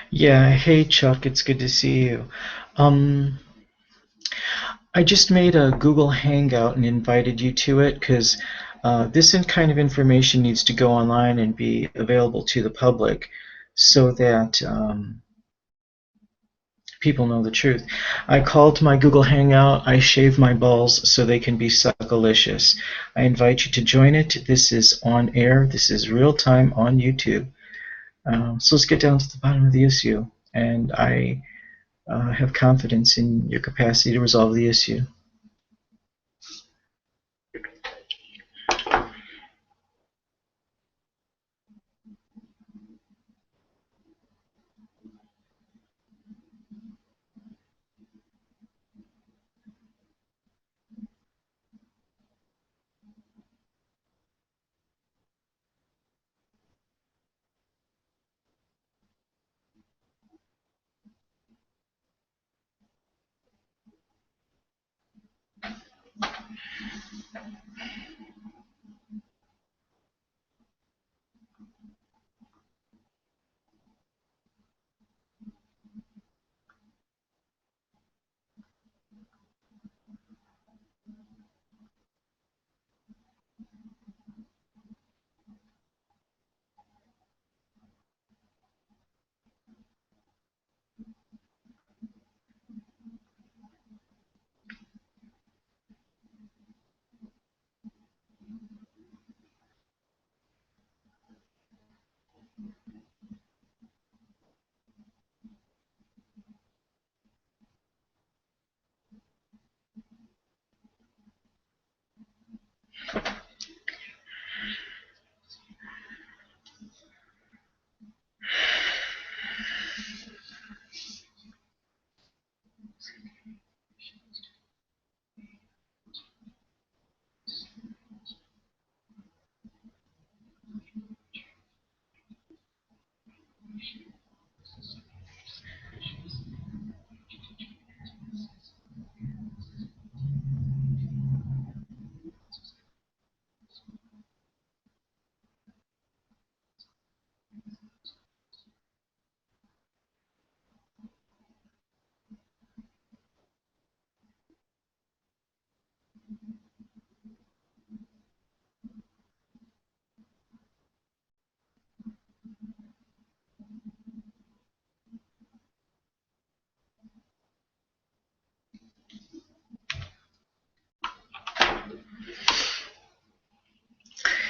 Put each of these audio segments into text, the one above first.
Yeah, hey Chuck, it's good to see you. Um, I just made a Google Hangout and invited you to it because this kind of information needs to go online and be available to the public so that people know the truth. I called my Google Hangout, I shave my balls so they can be suckalicious. I invite you to join it. This is on air, this is real time on YouTube. So let's get down to the bottom of the issue. And I have confidence in your capacity to resolve the issue.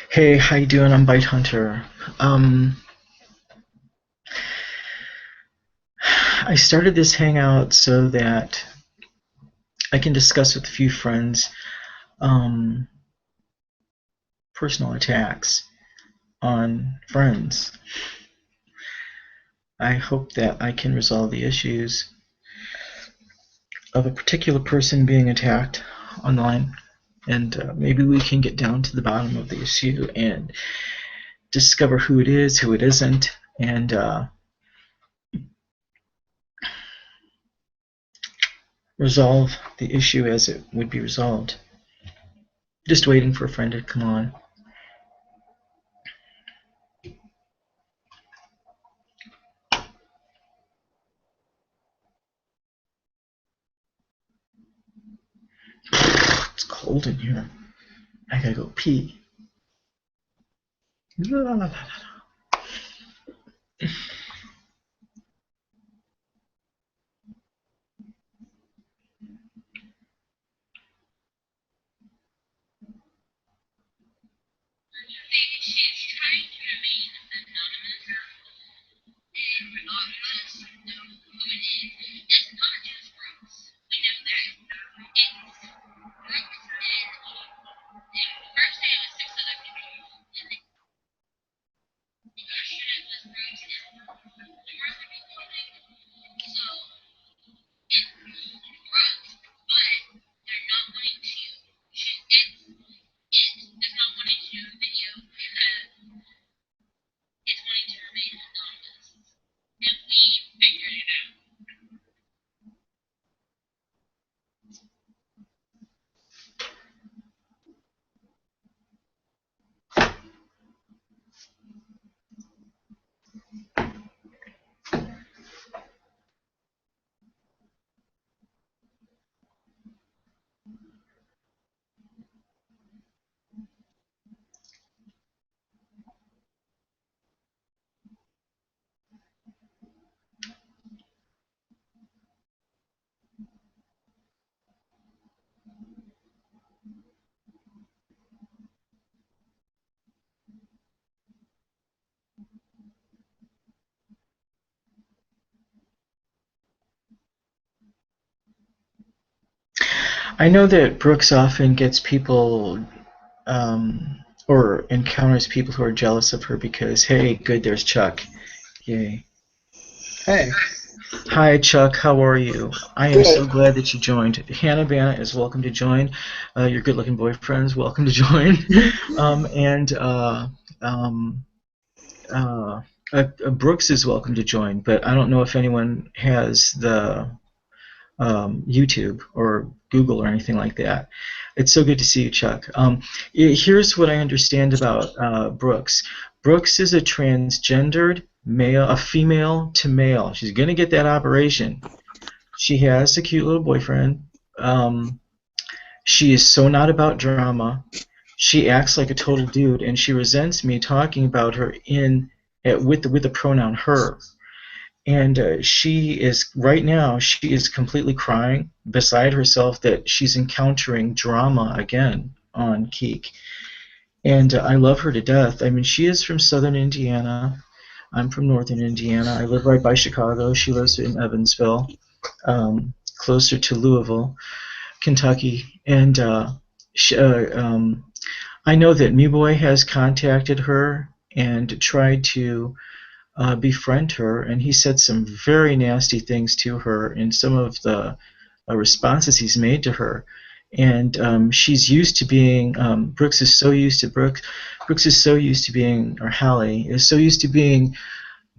Hey, how you doing? I'm Bite Hunter. I started this hangout so that I can discuss with a few friends um, personal attacks on friends. I hope that I can resolve the issues of a particular person being attacked online, and maybe we can get down to the bottom of the issue and discover who it is, who it isn't, and resolve the issue as it would be resolved. Just waiting for a friend to come on. It's cold in here. I gotta go pee. La, la, la, la. I know that Brooks often gets people or encounters people who are jealous of her because, hey, good, there's Chuck. Yay. Hey, Hi, Chuck. How are you? I am good. so glad that you joined. Hannah Banna is welcome to join. Your good-looking boyfriend's welcome to join. And um, Brooks is welcome to join, but I don't know if anyone has the YouTube or Google or anything like that. It's so good to see you, Chuck. Here's what I understand about Brooks. Brooks is a transgendered male, a female to male. She's gonna get that operation. She has a cute little boyfriend. Um, she is so not about drama. She acts like a total dude, and she resents me talking about her with the pronoun her. And she is right now. She is completely crying, beside herself, that she's encountering drama again on Keek. And I love her to death. I mean, she is from Southern Indiana. I'm from Northern Indiana. I live right by Chicago. She lives in Evansville, closer to Louisville, Kentucky. And I know that Mewboy has contacted her and tried to befriend her, and he said some very nasty things to her in some of the responses he's made to her. And she's used to being. Brooks is so used to Brooks. Brooks is so used to being, or Hallie is so used to being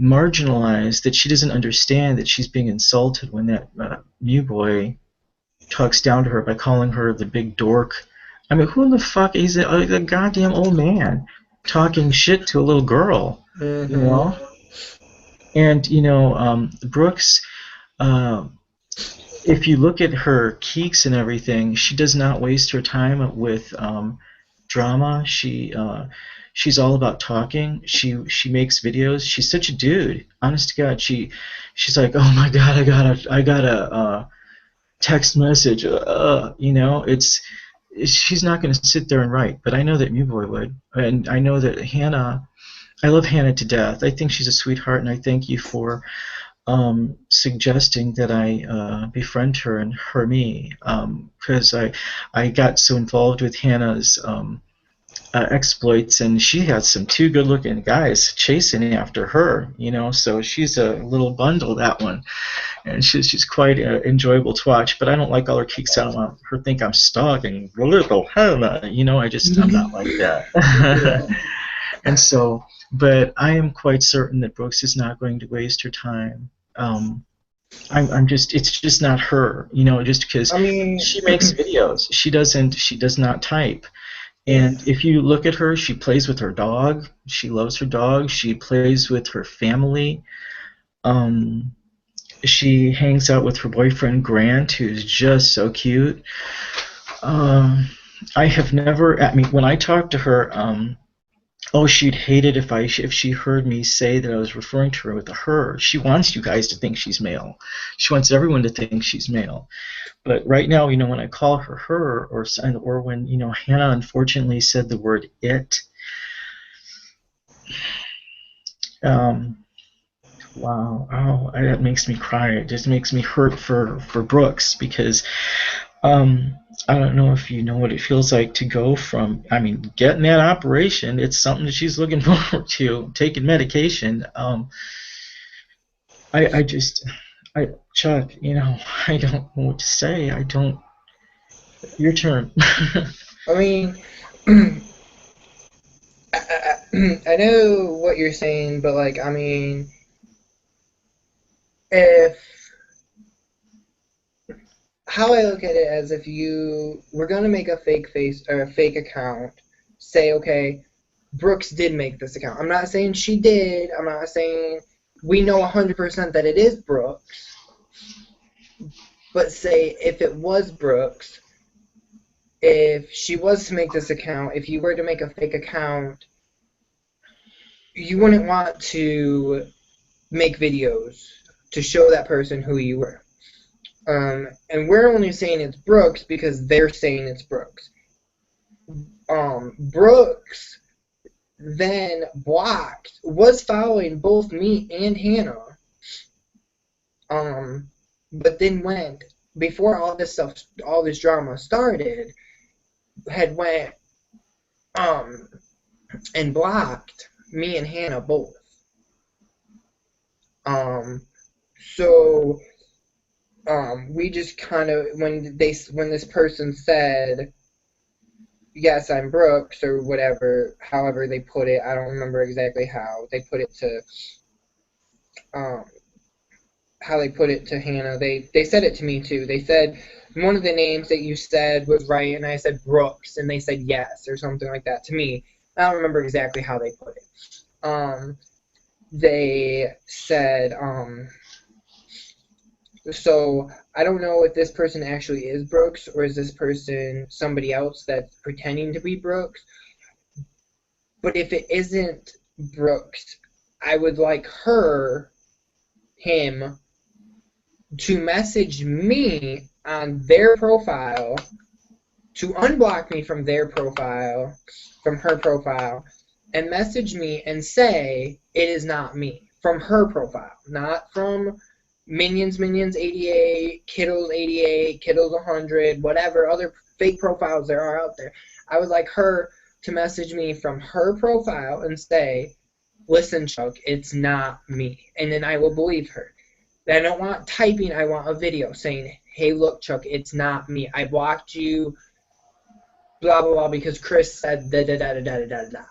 marginalized that she doesn't understand that she's being insulted when that new boy talks down to her by calling her the big dork. I mean, who in the fuck is a goddamn old man talking shit to a little girl? You Mm-hmm. know? And Brooks, uh, if you look at her keeks and everything, she does not waste her time with drama. She's all about talking. She makes videos. She's such a dude. Honest to God, she's like, oh my God, I got a text message. It's she's not going to sit there and write. But I know that Mewboy would, and I know that Hannah. I love Hannah to death. I think she's a sweetheart, and I thank you for suggesting that I befriend her and her me, because I got so involved with Hannah's exploits, and she had some two good-looking guys chasing after her. So she's a little bundle, that one, and she's quite enjoyable to watch. But I don't like all her kicks out. I want her think I'm stalking little Hannah. I'm not like that. Yeah. And so, but I am quite certain that Brooks is not going to waste her time. I'm just, it's just not her, just because I mean, she makes videos. She does not type. yeah. And if you look at her, she plays with her dog. She loves her dog. She plays with her family. Um, she hangs out with her boyfriend Grant, who's just so cute. Um, I have never, I mean, when I talk to her, oh, she'd hate it if she heard me say that I was referring to her with a her. She wants you guys to think she's male. She wants everyone to think she's male. But right now, when I call her her, or when Hannah unfortunately said the word it, um, wow, oh, that makes me cry. It just makes me hurt for Brooks because Um, I don't know if you know what it feels like to go from, I mean, getting that operation. It's something that she's looking forward to, taking medication. I just, Chuck, I don't know what to say. I don't, your turn. I mean, I know what you're saying, but like, I mean, if how I look at it as if you were gonna make a fake face or a fake account, say, okay, Brooks did make this account. I'm not saying she did. I'm not saying we know 100% that it is Brooks. But say if it was Brooks, if she was to make this account, if you were to make a fake account, you wouldn't want to make videos to show that person who you were. And we're only saying it's Brooks because they're saying it's Brooks. Brooks then was following both me and Hannah, but then went before all this stuff, all this drama started, had went um and blocked me and Hannah both. Um, so we just kind of when this person said, yes, I'm Brooks or whatever, however they put it, I don't remember exactly how they put it to um Hannah. They said it to me too. They said one of the names that you said was right, and I said Brooks, and they said yes or something like that to me. I don't remember exactly how they put it. They said so I don't know if this person actually is Brooks or is this person somebody else that's pretending to be Brooks. But if it isn't Brooks, I would like him, to message me on their profile, to unblock me from their profile, from her profile, and message me and say it is not me from her profile, not from Minions 88, Kittles 88, Kittles 100, whatever other fake profiles there are out there. I would like her to message me from her profile and say, listen, Chuck, it's not me. And then I will believe her. I don't want typing, I want a video saying, hey, look, Chuck, it's not me. I blocked you, blah, blah, blah, because Chris said da da da da da da da.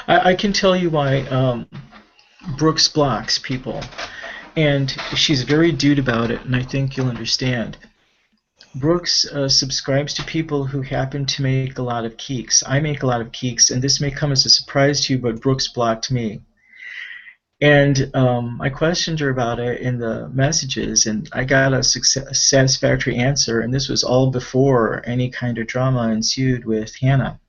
I can tell you why Brooks blocks people, and she's very dude about it, and I think you'll understand. Brooks subscribes to people who happen to make a lot of keeks. I make a lot of keeks, and this may come as a surprise to you, but Brooks blocked me. And I questioned her about it in the messages, and I got a satisfactory answer, and this was all before any kind of drama ensued with Hannah.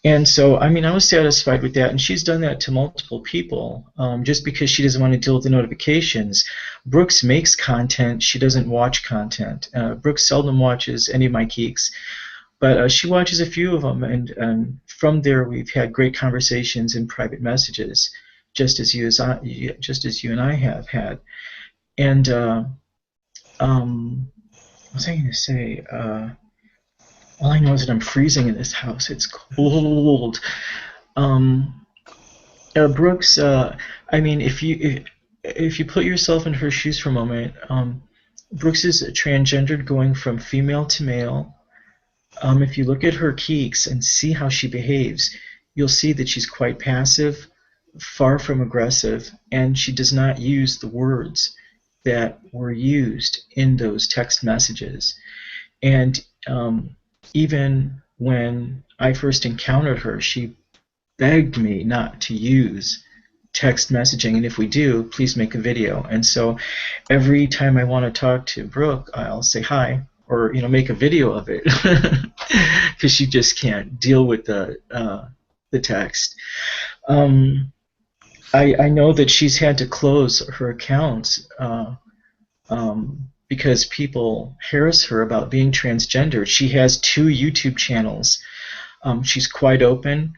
And so, I mean, I was satisfied with that, and she's done that to multiple people just because she doesn't want to deal with the notifications. Brooks makes content, she doesn't watch content. Brooks seldom watches any of my geeks, but she watches a few of them, and from there we've had great conversations in private messages, just as you and I have had. And what was I going to say? All I know is that I'm freezing in this house. It's cold. Um, Brooks, I mean, if you put yourself in her shoes for a moment, Brooks is transgendered, going from female to male. If you look at her geeks and see how she behaves, you'll see that she's quite passive, far from aggressive, and she does not use the words that were used in those text messages. And even when I first encountered her, she begged me not to use text messaging, and if we do, please make a video. And so every time I want to talk to Brooke, I'll say hi, or make a video of it, because she just can't deal with the text. I know that she's had to close her accounts because people harass her about being transgender. She has 2 YouTube channels. She's quite open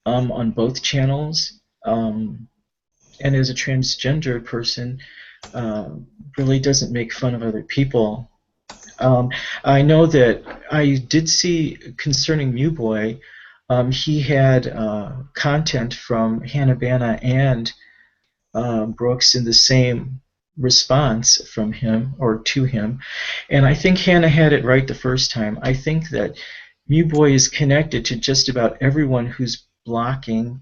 on both channels, and as a transgender person, really doesn't make fun of other people. I know that I did see concerning Mew Boy, he had content from Hannah and Brooks in the same response from him or to him, and I think Hannah had it right the first time. I think that Mew Boy is connected to just about everyone who's blocking,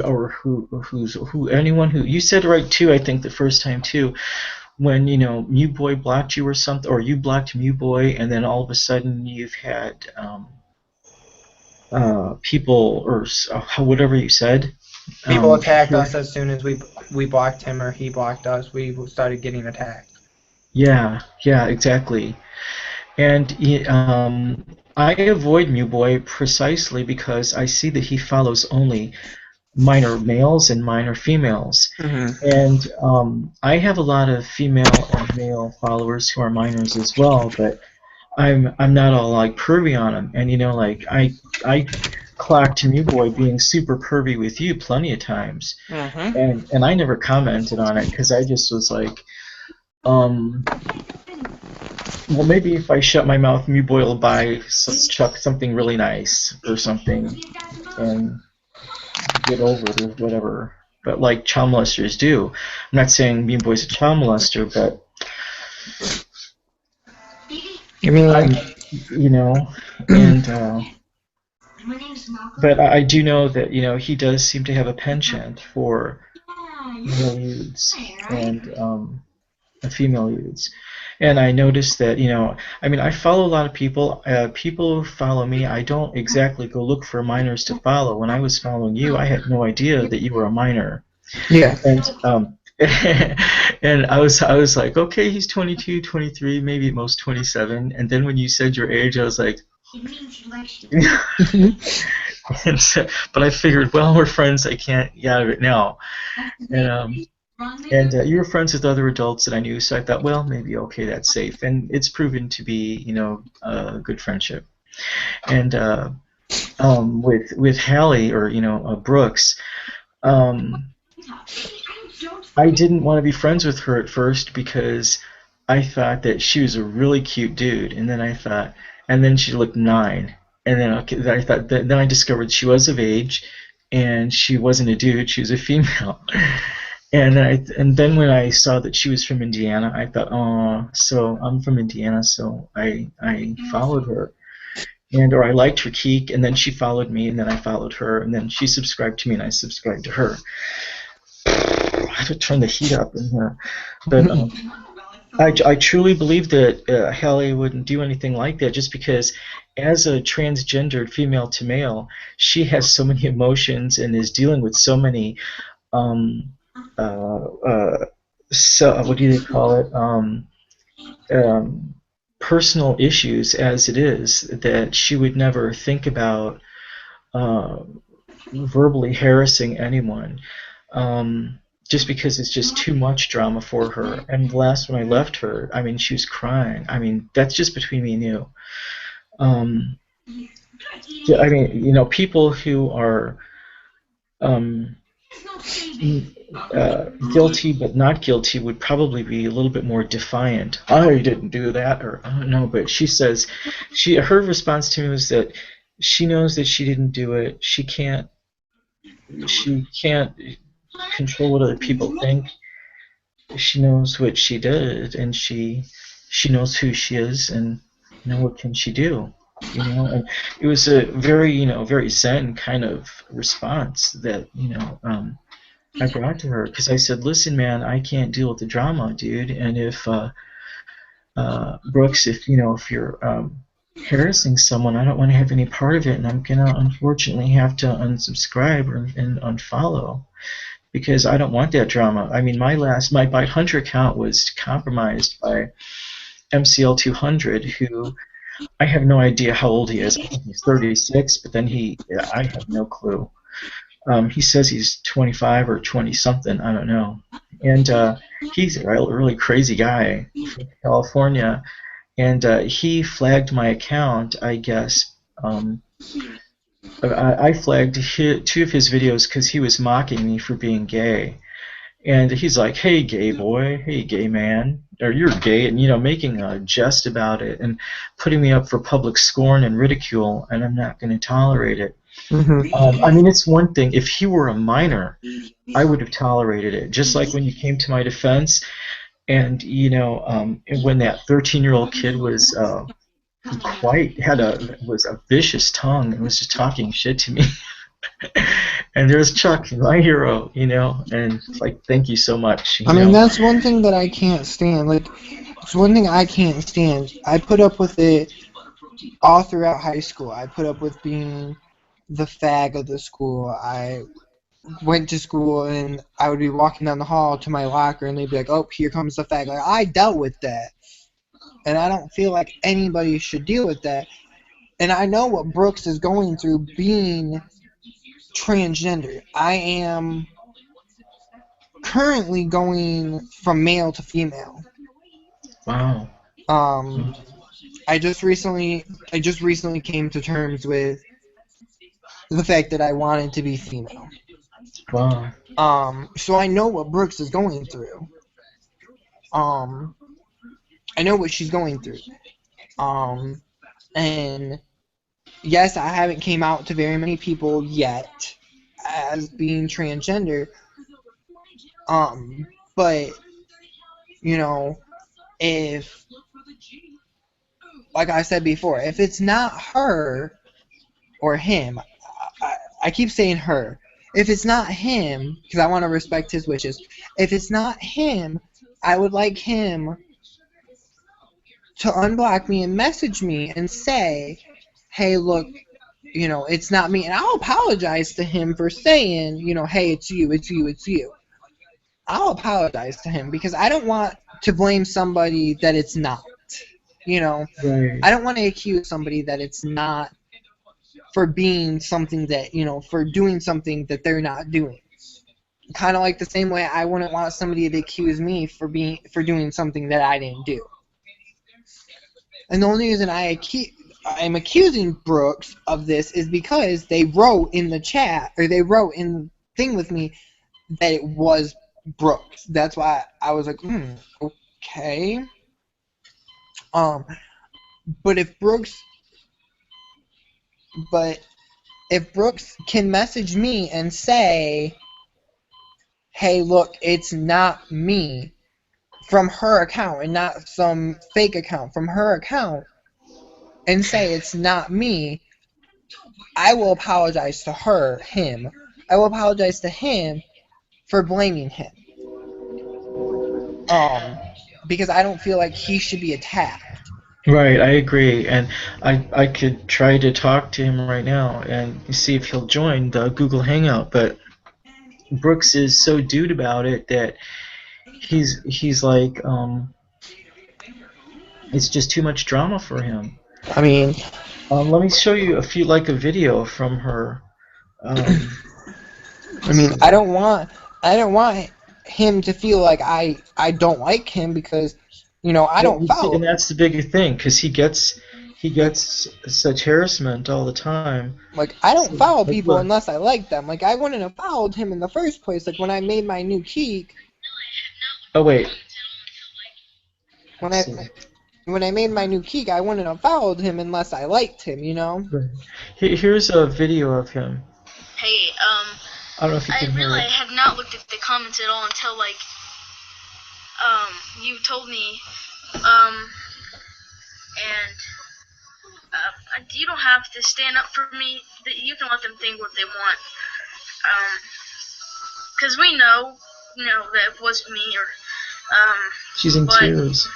or who anyone who you said right too. I think the first time too, when Mew Boy blocked you or something, or you blocked Mew Boy, and then all of a sudden you've had people, or whatever you said. People attacked us as soon as we blocked him or he blocked us. We started getting attacked. Yeah, exactly. And I avoid Mew Boy precisely because I see that he follows only minor males and minor females. Mm-hmm. And I have a lot of female and male followers who are minors as well, but I'm not all like pervy on them. And like I clocked Mew Boy being super pervy with you plenty of times, Mm-hmm. and I never commented on it because I just was like, Well, maybe if I shut my mouth, Muboy will buy Chuck something really nice or something and get over it or whatever. But like child molesters do. I'm not saying Muboy's a child molester, but I mean, I'm, and but I do know that he does seem to have a penchant for male youths and female youths. And I noticed that, I mean, I follow a lot of people. People who follow me, I don't exactly go look for minors to follow. When I was following you, I had no idea that you were a minor. yeah. And and I was like, okay, he's 22, 23, maybe at most 27. And then when you said your age, I was like, and so, but I figured, well, we're friends. I can't get out of it now. And you were friends with other adults that I knew, so I thought, well, maybe okay, that's safe. And it's proven to be, a good friendship. And with Hallie or Brooks, um, I didn't want to be friends with her at first because I thought that she was a really cute dude, and then she looked 9, and then okay, then I thought then I discovered she was of age, and she wasn't a dude, she was a female. And then when I saw that she was from Indiana, I thought, oh, so I'm from Indiana, so I followed her, or I liked her geek, and then she followed me, and then I followed her, and then she subscribed to me, and I subscribed to her. I have to turn the heat up in here, but I truly believe that Hallie wouldn't do anything like that just because, as a transgendered female to male, she has so many emotions and is dealing with so many um, so what do they call it? Um, Personal issues as it is that she would never think about uh, verbally harassing anyone. Um, just because it's just too much drama for her. And last when I left her, I mean, she was crying. I mean, that's just between me and you. Um, I mean, people who are um, guilty but not guilty would probably be a little bit more defiant. I didn't do that, or I don't know. But she says, her response to me was that she knows that she didn't do it. She can't control what other people think. She knows what she did, and she knows who she is, and what can she do? And it was a very very zen kind of response that I brought to her because I said, listen, man, I can't deal with the drama, dude, and if Brooks, if you're harassing someone, I don't want to have any part of it, and I'm gonna unfortunately have to unsubscribe and unfollow because I don't want that drama. I mean, my Bite Hunter account was compromised by MCL200, who I have no idea how old he is. I think he's 36, but then I have no clue. He says he's 25 or 20 something. I don't know. And he's a really crazy guy from California, and he flagged my account, I guess. I flagged two of his videos because he was mocking me for being gay. And he's like, hey, gay boy, hey, gay man, or you're gay, and, making a jest about it and putting me up for public scorn and ridicule, and I'm not going to tolerate it. I mean, it's one thing. If he were a minor, I would have tolerated it. Just like when you came to my defense, and, when that 13-year-old kid was was a vicious tongue and was just talking shit to me. And there's Chuck, my hero, and it's like, thank you so much. I mean, that's one thing that I can't stand. Like, it's one thing I can't stand. I put up with it all throughout high school. I put up with being the fag of the school. I went to school and I would be walking down the hall to my locker and they'd be like, oh, here comes the fag. Like, I dealt with that. And I don't feel like anybody should deal with that. And I know what Brooks is going through being transgender. I am currently going from male to female. Wow. I just recently came to terms with the fact that I wanted to be female. Wow. So I know what Brooks is going through. I know what she's going through. And yes, I haven't came out to very many people yet as being transgender. But you know, if like I said before, if it's not her or him, I keep saying her. If it's not him, because I want to respect his wishes. If it's not him, I would like him to unblock me and message me and say, hey, look, it's not me. And I'll apologize to him for saying, hey, it's you, it's you, it's you. I'll apologize to him because I don't want to blame somebody that it's not. Right. I don't want to accuse somebody that it's not for being something that, for doing something that they're not doing. Kind of like the same way I wouldn't want somebody to accuse me for doing something that I didn't do. And the only reason I'm accusing Brooks of this is because they wrote in the chat, or they wrote in the thing with me that it was Brooks. That's why I was like, okay. But if Brooks can message me and say, hey, look, it's not me, from her account and not some fake account, from her account, and say it's not me, I will apologize to him. I will apologize to him for blaming him. Because I don't feel like he should be attacked. Right, I agree, and I could try to talk to him right now and see if he'll join the Google Hangout, but Brooks is so dude about it that he's like it's just too much drama for him. I mean, Let me show you a video from her. I don't want him to feel like I don't like him because I Well, don't you see, follow and him. that's the bigger thing because he gets such harassment all the time. Like, I don't So, follow like, people look, unless I like them. Like, I wouldn't have followed him in the first place. Like, when I made my new Keek, oh wait, when let's I see. when I made my new Keek, I wouldn't have followed him unless I liked him. Right. Here's a video of him. Hey, I don't know if you I can hear really it. have not looked at the comments at all until, like, you told me, and, you don't have to stand up for me. You can let them think what they want. Because we know, that it wasn't me, or, She's in but, tears.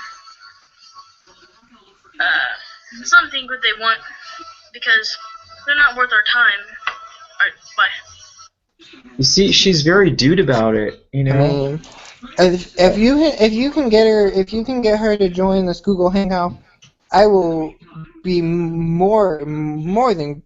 let them think what they want, because they're not worth our time. Alright, bye. You see, she's very dude about it. I mean, if you can get her to join this Google Hangout, I will be more than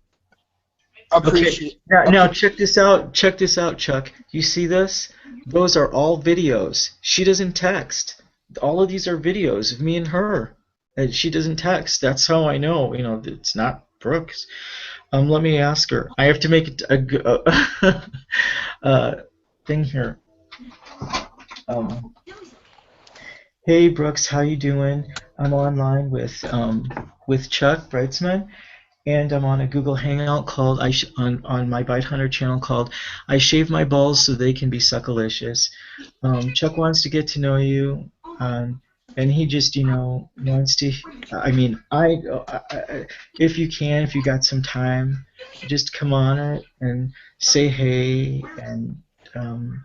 Okay, appreciate. now check this out. Check this out, Chuck. You see this? Those are all videos. She doesn't text. All of these are videos of me and her. And she doesn't text. That's how I know. It's not Brooks. Let me ask her. I have to make a thing here. Um, hey Brooks, how you doing? I'm online with Chuck Brightsman, and I'm on a Google Hangout called on my Bite Hunter channel called "I Shave My Balls So They Can Be Suckalicious." Chuck wants to get to know you, and he just wants to. I mean, if you can, if you got some time, just come on it and say hey and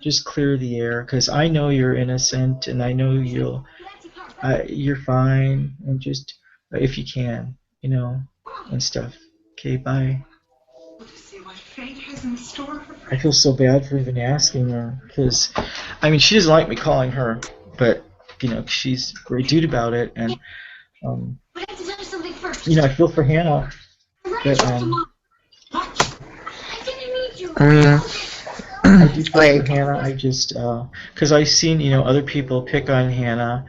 just clear the air because I know you're innocent and I know you're fine and just if you can, and stuff. Okay, bye. I feel so bad for even asking her because, I mean, she doesn't like me calling her, but she's very dude about it, and I feel for Hannah, but I mean, I do feel for like, Hannah. I just because I've seen other people pick on Hannah,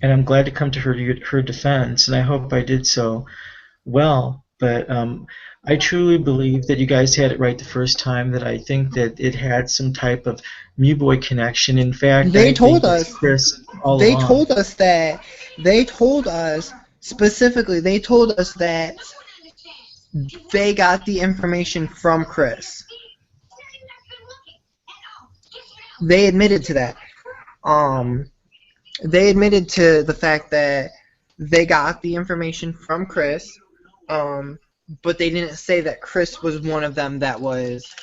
and I'm glad to come to her defense, and I hope I did so well, but I truly believe that you guys had it right the first time. That I think that it had some type of Mewboy connection. In fact, they I think told it's us. Chris all they along. told us that they told us specifically. They told us that they got the information from Chris. They admitted to that. They admitted to the fact that they got the information from Chris, but they didn't say that Chris was one of them that was,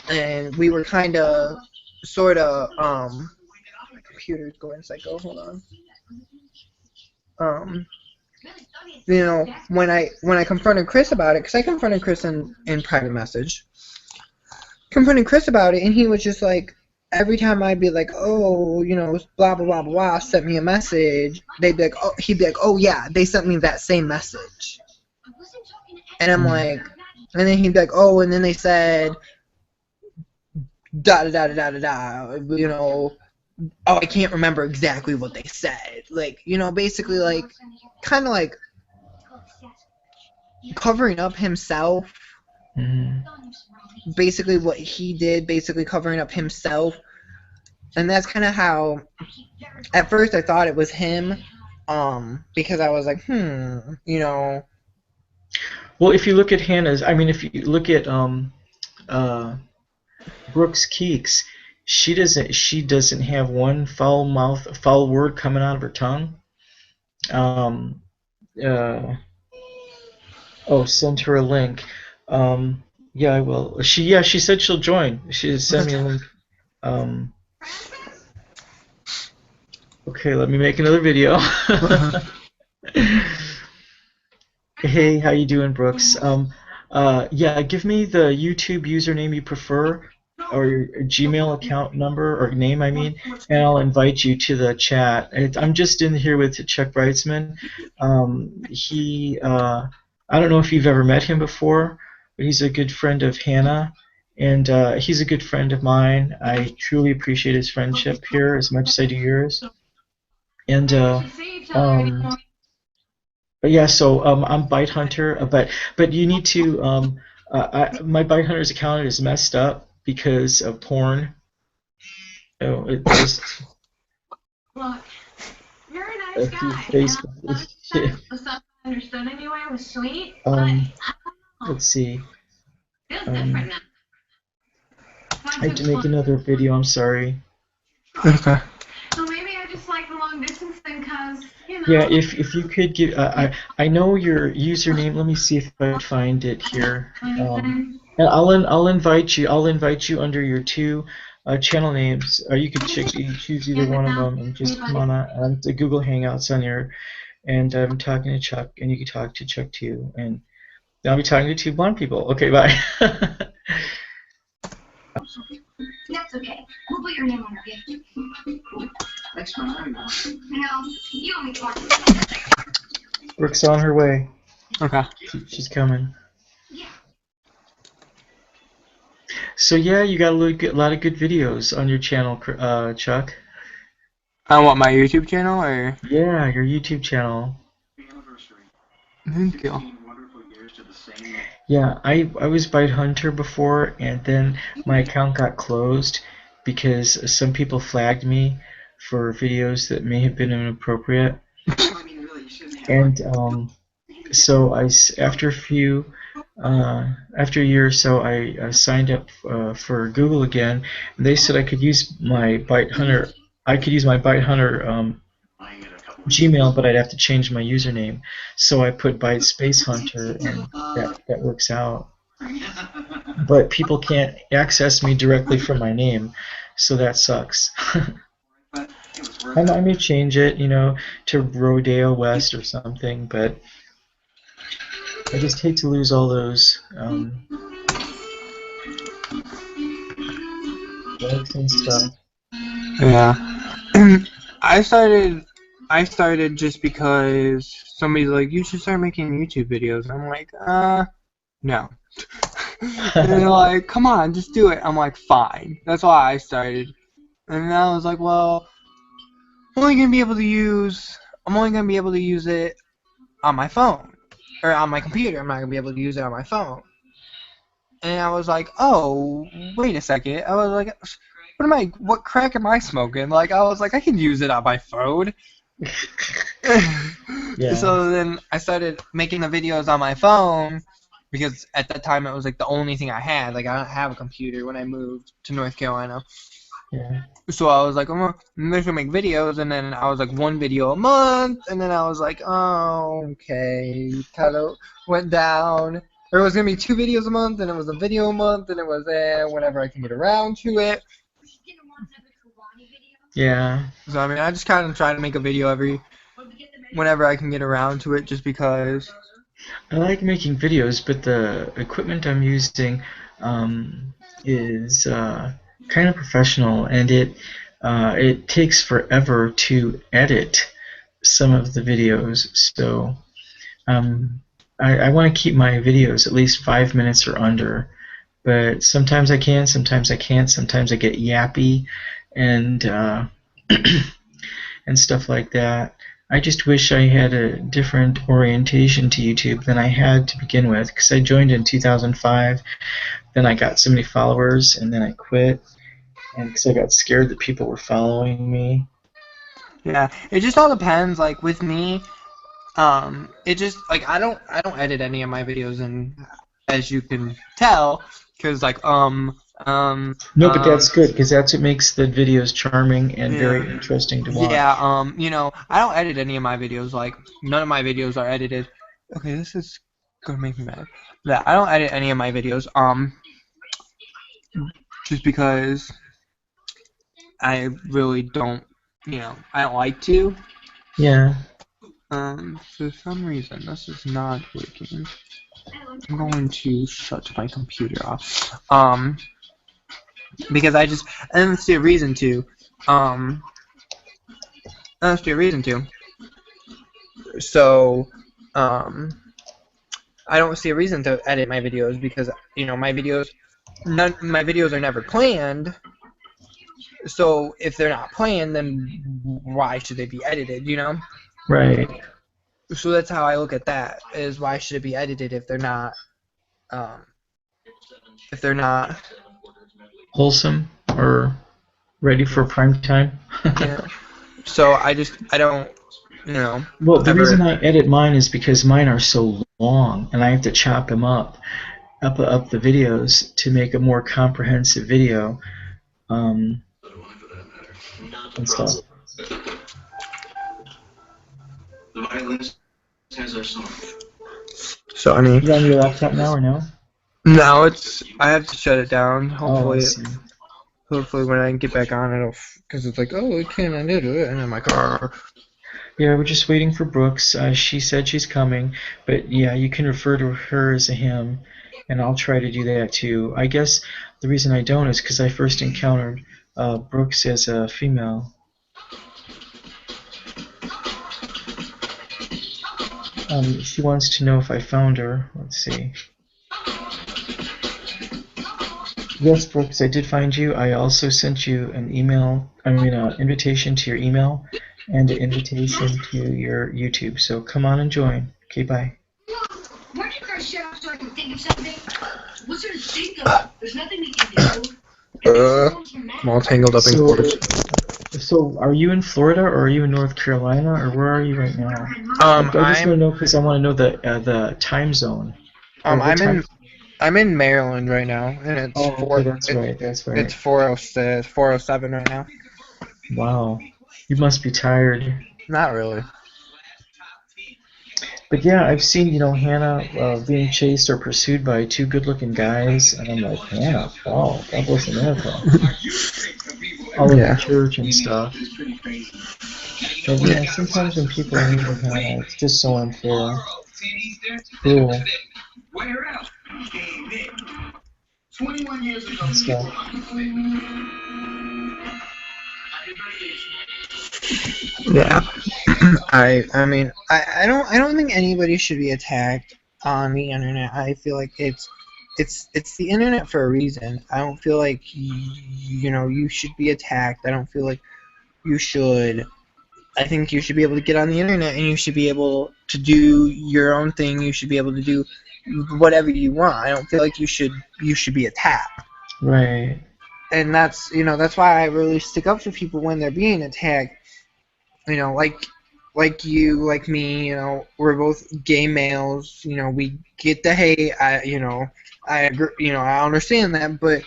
and we were kind of, sort of, my computer's going psycho, hold on. When I confronted Chris about it, because I confronted Chris in private message, confronted Chris about it, and he was just like, every time I'd be like, oh, blah, blah, blah, blah, blah, sent me a message, they'd be like, oh, he'd be like, oh, yeah, they sent me that same message. And I'm like, and then he'd be like, oh, and then they said, da, da, da, da, da, da, oh, I can't remember exactly what they said. Like, basically, like, kind of like covering up himself. Basically what he did, basically covering up himself. And that's kind of how, at first I thought it was him, because I was like, Well, if you look at Hannah's, I mean, if you look at Brooks Keeks, she doesn't have one foul word coming out of her tongue. Send her a link. Yeah, I will. She said she'll join. She sent me a link. Okay, let me make another video. Hey, how you doing, Brooks? Yeah, give me the YouTube username you prefer, or your Gmail account number, or name, I mean, and I'll invite you to the chat. I'm just in here with Chuck Breitzman. I don't know if you've ever met him before, but he's a good friend of Hannah, and he's a good friend of mine. I truly appreciate his friendship here as much as I do yours. And but yeah, so I'm Bite Hunter, but you need to my Bite Hunter's account is messed up because of porn. Oh, it just Look, you're a nice guy. Facebook. The stuff I understood anyway was sweet, Let's see. but feels different now. I had to make another video. I'm sorry. okay. So maybe I just like the long distance thing because, Yeah, if you could give, I know your username. Let me see if I can find it here. And I'll invite you. I'll invite you under your two channel names. You could choose either one of them and just come on the Google Hangouts on your. And I'm talking to Chuck, and you can talk to Chuck too. And I'll be talking to two blonde people. Okay, bye. That's okay. We'll put your name on our gift. Thanks, man. No, you owe me $20. Brooke's on her way. Okay. She's coming. Yeah. So yeah, you got a lot of good videos on your channel, Chuck. On what, my YouTube channel, or? Yeah, your YouTube channel. Thank you. Yeah, I was Bite Hunter before, and then my account got closed because some people flagged me for videos that may have been inappropriate. And so after a year or so, I signed up for Google again, and they said I could use my Bite Hunter. I could use my Bite Hunter Gmail, but I'd have to change my username. So I put Bite Space Hunter, and that works out. But people can't access me directly from my name, so that sucks. I may change it, to Rodeo West or something, but I just hate to lose all those likes and stuff. Yeah. I started just because somebody's like, you should start making YouTube videos. I'm like, no. And they're like, come on, just do it. I'm like, fine. That's why I started. And I was like, well, I'm only gonna be able to use it on my phone. Or on my computer. I'm not gonna be able to use it on my phone. And I was like, oh, wait a second. I was like, what crack am I smoking? Like, I was like, I can use it on my phone. Yeah. So then I started making the videos on my phone because at that time it was like the only thing I had. Like, I don't have a computer when I moved to North Carolina. Yeah. So I was like, I'm just gonna make videos, and then I was like, one video a month, and then I was like, oh, okay, kind of went down. There was gonna be 2 videos a month, and it was a video a month, and it was whenever I can get around to it. Yeah. So I mean, I just kind of try to make a video whenever I can get around to it, just because. I like making videos, but the equipment I'm using is kind of professional, and it takes forever to edit some of the videos. So I want to keep my videos at least 5 minutes or under. But sometimes I can, sometimes I can't. Sometimes I get yappy, and and stuff like that. I just wish I had a different orientation to YouTube than I had to begin with, because I joined in 2005, then I got so many followers, and then I quit, and because I got scared that people were following me. Yeah, it just all depends. Like with me, it just like I don't edit any of my videos, and as you can tell, because like No, but that's good, because that's what makes the videos charming and very interesting to watch. Yeah, you know, I don't edit any of my videos. Like, none of my videos are edited. Okay, this is gonna make me mad. Yeah, I don't edit any of my videos. Just because I really don't, I don't like to. Yeah. For some reason, this is not working. I'm going to shut my computer off. Because I don't see a reason to. I don't see a reason to. So, I don't see a reason to edit my videos because, my videos are never planned. So if they're not planned, then why should they be edited, Right. So that's how I look at that, is why should it be edited if they're not, if they're not, Wholesome or ready for prime time. yeah. So I don't, Well, the ever. reason I edit mine is because mine are so long, and I have to chop them up the videos to make a more comprehensive video, and stuff. So I mean, You on your laptop now or no? no, I have to shut it down. Oh, I see. Hopefully when I get back on, because it's like, oh, it can't edit it, and I'm like, Yeah, we're just waiting for Brooks. She said she's coming, but yeah, you can refer to her as a him, and I'll try to do that too. I guess the reason I don't is because I first encountered Brooks as a female. She wants to know if I found her. Let's see. Yes, Brooks, I did find you. I also sent you an invitation to your email and an invitation to your YouTube. So come on and join. Okay, bye. Why don't you guys shut up so I can think of something? What's there to think of? There's nothing we can do. I'm all tangled up in cords. So, are you in Florida or are you in North Carolina or where are you right now? I just want to know because I want to know the time zone. I'm in Maryland right now, and it's That's right. It's 4:07 right now. Wow, you must be tired. Not really. But yeah, I've seen Hannah being chased or pursued by 2 good-looking guys, and I'm like, Hannah, wow, God bless America. All over the church and stuff. And yeah, sometimes when people are meeting Hannah, it's just so unfair. Cruel. And stuff. Yeah. I mean, I don't think anybody should be attacked on the internet. I feel like it's the internet for a reason. I don't feel like you should be attacked. I don't feel like you should. I think you should be able to get on the internet and you should be able to do your own thing. You should be able to do whatever you want. I don't feel like you should be attacked. Right. and that's that's why I really stick up for people when they're being attacked. Like you, like me, we're both gay males. We get the hate. I agree. I understand that, but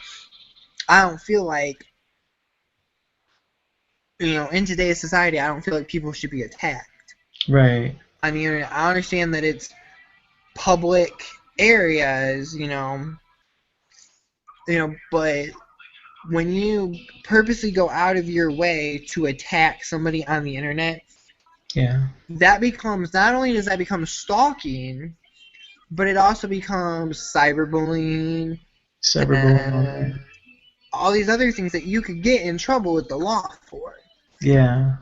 I don't feel like in today's society, I don't feel like people should be attacked. Right. I mean, I understand that it's public areas, but when you purposely go out of your way to attack somebody on the internet, Yeah. that becomes, not only does that become stalking, but it also becomes cyberbullying Cyberbullying. and all these other things that you could get in trouble with the law for. Yeah.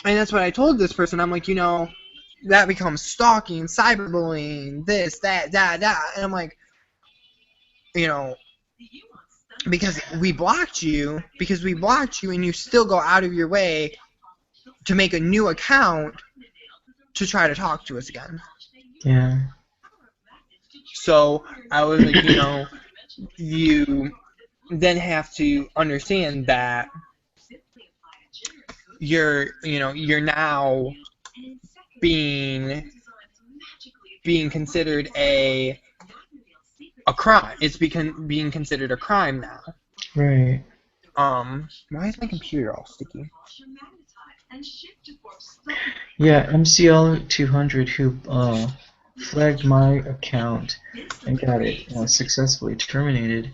And that's what I told this person. I'm like, that becomes stalking, cyberbullying, this, that, that. And I'm like, because we blocked you and you still go out of your way to make a new account to try to talk to us again. Yeah. So I was like, you then have to understand that you're now being considered a crime. It's being considered a crime now. Right. Why is my computer all sticky? Yeah, MCL 200 who flagged my account and got it successfully terminated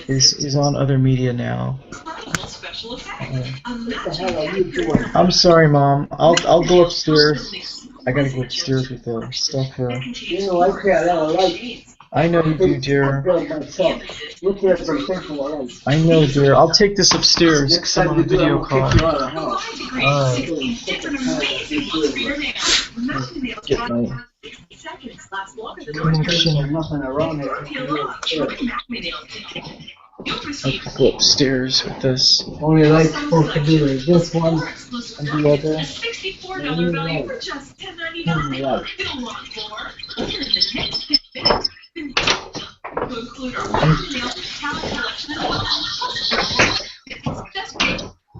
is on other media now. I'm sorry, Mom. I'll go upstairs. I gotta go upstairs with the stuff here. I know you do, dear. I know, dear. I'll take this upstairs because I'm on a video call. Alright. Get my connection. I'll go upstairs with this. Only like supposed to do is this one and the other.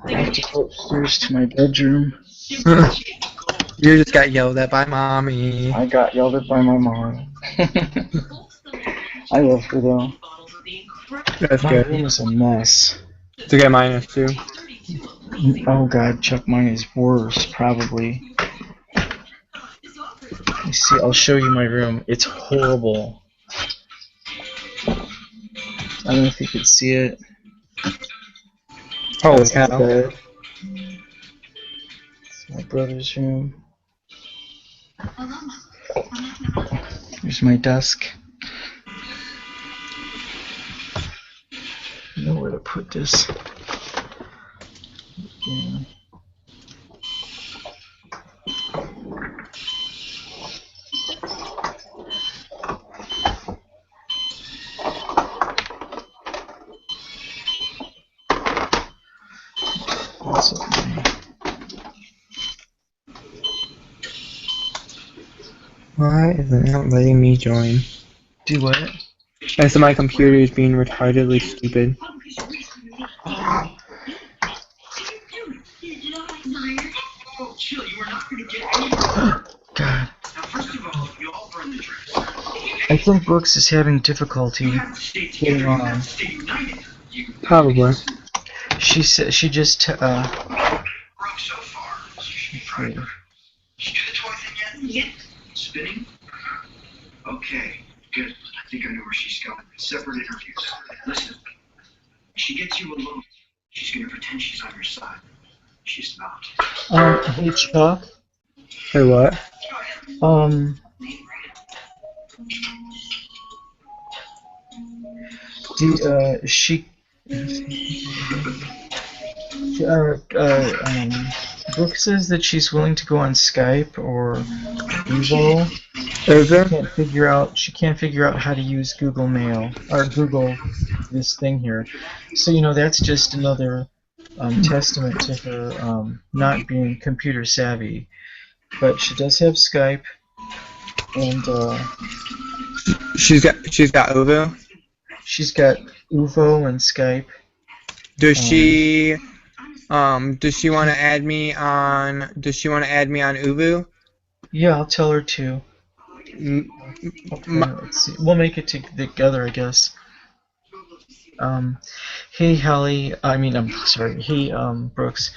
I have to go upstairs to my bedroom. You just got yelled at by Mommy. I got yelled at by my mom. I love her though. That's My good. room is a mess. It's okay, mine is too. Oh God, Chuck, mine is worse, probably. You see, I'll show you my room. It's horrible. I don't know if you could see it. Holy That's cow. bad. It's my brother's room. Here's my desk. I know where to put this. Yeah. That's okay. Why isn't it letting me join? Do what? I said my computer is being retardedly stupid. God. I think Brooks is having difficulty getting on. Probably. She said she just So far, she tried. Did you do the toy thing yet? Spinning? Okay, good. I think I know where she's going. Separate interviews. Listen, if she gets you alone, she's gonna pretend she's on your side. She's not. Hey Chuck. Hey, what? Brooke says that she's willing to go on Skype or Evo. She can't figure out how to use Google Mail or Google this thing here. So that's just another testament to her not being computer savvy. But she does have Skype, and She's got Ovo. She's got Uvo and Skype. Does she want to add me on? Does she want to add me on Uvu? Yeah, I'll tell her to. M- Okay, m- let's see. We'll make it together, I guess. Hey, Hallie. I'm sorry. Hey, Brooks.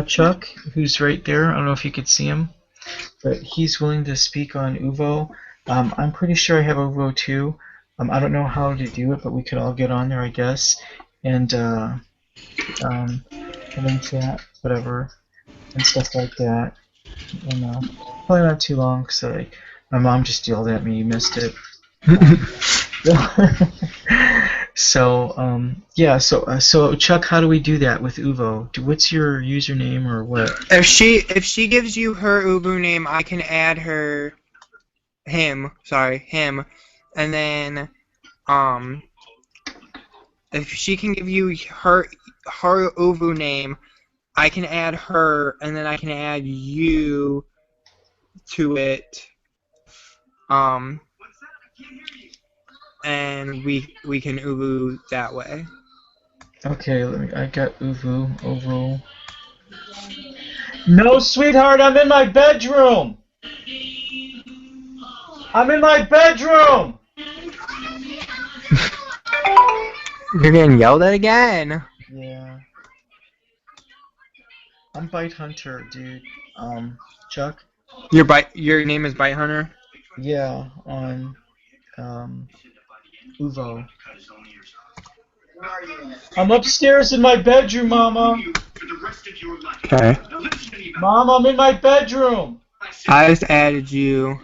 Chuck, who's right there. I don't know if you could see him, but he's willing to speak on Uvo. I'm pretty sure I have Uvo too. I don't know how to do it, but we could all get on there, I guess, and then chat, whatever, and stuff like that. And probably not too long, because my mom just yelled at me. You missed it. Yeah. So Chuck, how do we do that with Uvo? What's your username or what? If she gives you her Uvu name, I can add him, and then if she can give you her Uvu name, I can add her, and then I can add you to it. And we can Uvu that way. Okay, I got Uvu. No, sweetheart, I'm in my bedroom. I'm in my bedroom. You're getting yelled at again. Yeah. I'm Bite Hunter, dude. Chuck? Your name is Bite Hunter? Yeah, on Uvo. I'm upstairs in my bedroom, Mama. Okay. Mom, I'm in my bedroom. I just added you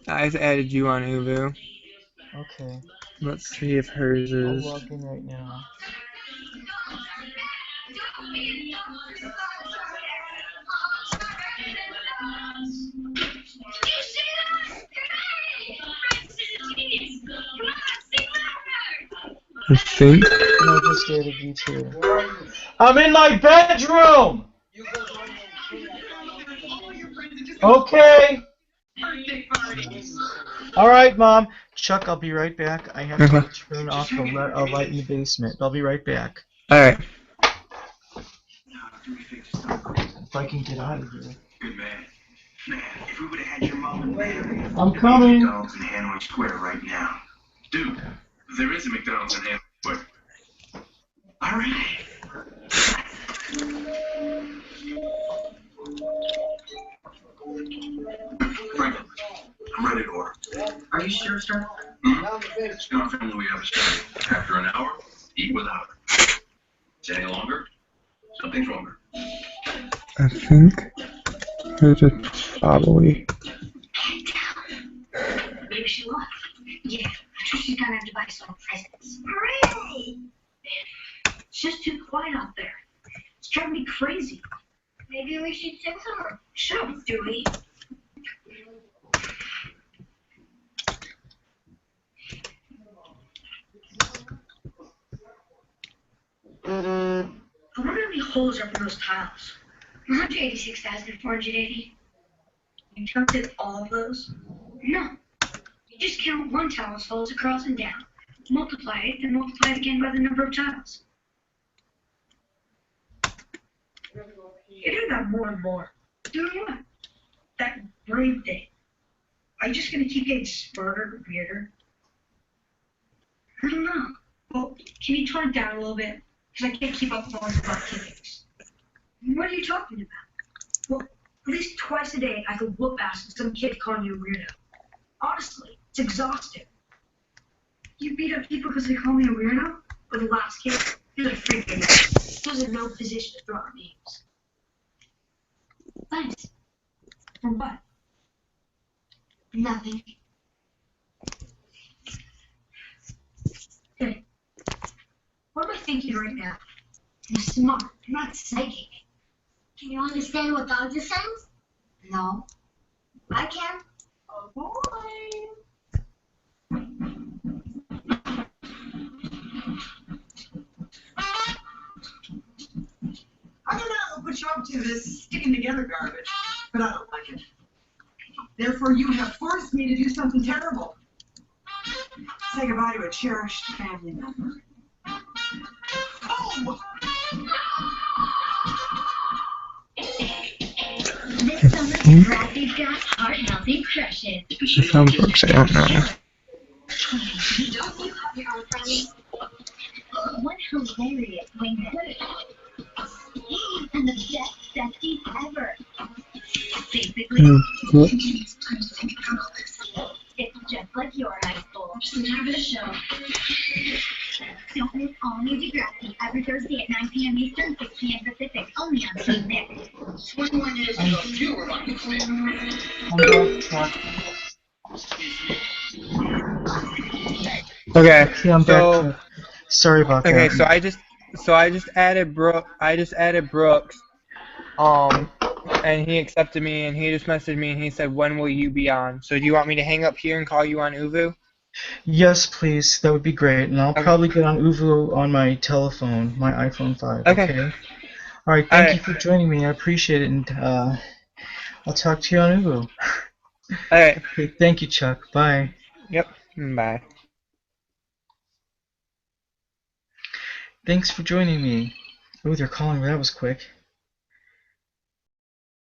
on Uvu. Okay. Let's see if hers I'll is. log in right now. I think. I just added you too. I'm in my bedroom! Okay. Alright, Mom. Chuck, I'll be right back. I have to turn off the light in the basement. I'll be right back. Alright. If I can get out of here. Good man. Man, if we would have had your mom and dad. I'm coming. McDonald's in Hanoi Square right now. Dude, there is a McDonald's in Hanoi Square. All right. Franklin, I'm ready to order. Are you sure, sir? It's not family we have a study. After an hour, eat without her. Say any longer, something's wrong. I think hers is probably. Maybe she left. Yeah, I'm sure she's gonna have to buy some presents. Hooray! It's just too quiet out there. It's driving me crazy. Maybe we should sing some more. Shut up, Dewey. I wonder how many holes are in those tiles. 186,480. You counted all of those? No. You just count one tile's holes across and down. Multiply it, then multiply it again by the number of tiles. You do that more and more. Doing what? That brain thing. Are you just going to keep getting smarter and weirder? I don't know. Well, can you tone it down a little bit? Because I can't keep up with all these butt kickings. What are you talking about? Well, at least twice a day I could whoop ass with some kid calling you a weirdo. Honestly, it's exhausting. You beat up people because they call me a weirdo? Or the last kid? He was a freaking he was in no position to throw out names. Thanks. For what? Nothing. Hey, what am I thinking right now? You're smart. You're not psychic. Can you understand what God just says? No. I can. Oh boy. I don't know what you're up to this sticking together garbage, but I don't like it. Therefore, you have forced me to do something terrible. a cherished family member. Oh! This summer's Bradley's got heart-melting crushes. Some books I don't know. Don't you have your own friends? One hilarious wingman. And the best besties ever. Basically, it's just like your high school. Just have a show. Don't miss all new Degrassi every Thursday at 9 p.m. Eastern, 6 p.m. Pacific, only on Team Nick. 21 years ago, you were like a Okay, Okay, I'm back. so Chuck. Sorry about okay, that. so I just added Brooks, and he accepted me, and he just messaged me, and he said, "When will you be on?" So do you want me to hang up here and call you on Uvu? Yes, please. That would be great. And I'll Okay. probably get on Uvu on my telephone, my iPhone 5. Okay. Okay. All right. Thank you for joining me. I appreciate it, and I'll talk to you on Uvu. All right. Okay, thank you, Chuck. Bye. Yep. Bye. Thanks for joining me. Oh, they're calling me. That was quick.